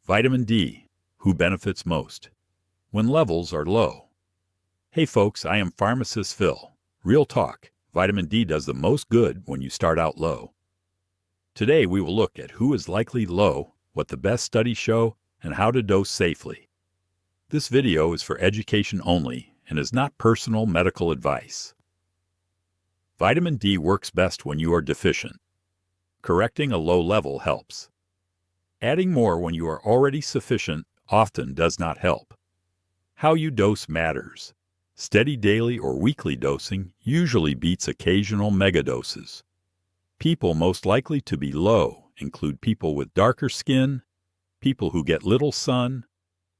Vitamin D. Who benefits most? When levels are low. Hey folks, I am Pharmacist Phil. Real talk, vitamin D does the most good when you start out low. Today we will look at who is likely low, what the best studies show, and how to dose safely. This video is for education only and is not personal medical advice. Vitamin D works best when you are deficient. Correcting a low level helps. Adding more when you are already sufficient often does not help. How you dose matters. Steady daily or weekly dosing usually beats occasional megadoses. People most likely to be low include people with darker skin, people who get little sun,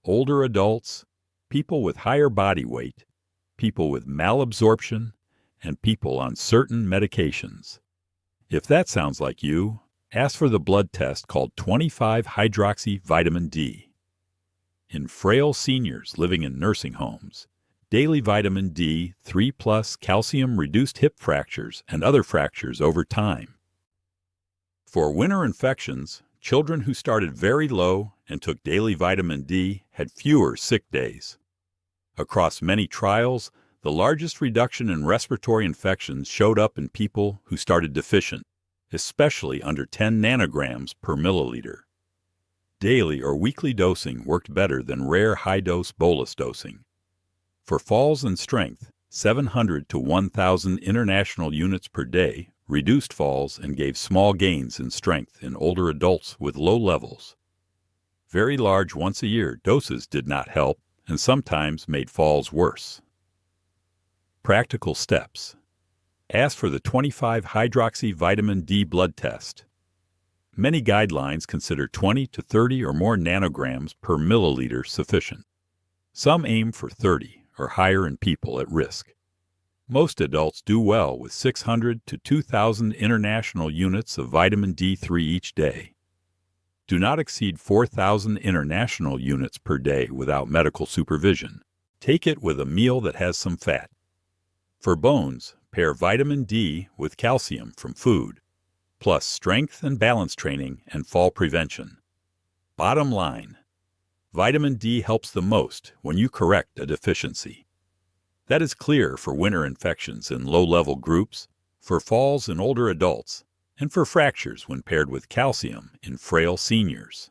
older adults, people with higher body weight, people with malabsorption, and people on certain medications. If that sounds like you, ask for the blood test called 25-hydroxy vitamin D. In frail seniors living in nursing homes, daily vitamin D 3+ calcium reduced hip fractures and other fractures over time. For winter infections, children who started very low and took daily vitamin D had fewer sick days. Across many trials, the largest reduction in respiratory infections showed up in people who started deficient, especially under 10 nanograms per milliliter. Daily or weekly dosing worked better than rare high-dose bolus dosing. For falls in strength, 700 to 1,000 international units per day reduced falls and gave small gains in strength in older adults with low levels. Very large once-a-year doses did not help and sometimes made falls worse. Practical steps. Ask for the 25-hydroxy vitamin D blood test. Many guidelines consider 20 to 30 or more nanograms per milliliter sufficient. Some aim for 30 or higher in people at risk. Most adults do well with 600 to 2,000 international units of vitamin D3 each day. Do not exceed 4,000 international units per day without medical supervision. Take it with a meal that has some fat. For bones, pair vitamin D with calcium from food, plus strength and balance training and fall prevention. Bottom line, vitamin D helps the most when you correct a deficiency. That is clear for winter infections in low-level groups, for falls in older adults, and for fractures when paired with calcium in frail seniors.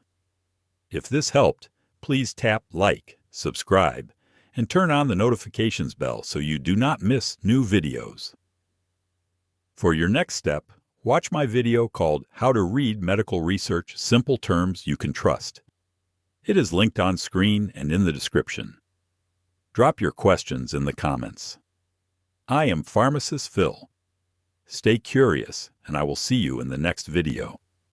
If this helped, please tap like, subscribe, and turn on the notifications bell so you do not miss new videos. For your next step, watch my video called How to Read Medical Research Simple Terms You Can Trust. It is linked on screen and in the description. Drop your questions in the comments. I am Pharmacist Phil. Stay curious, and I will see you in the next video.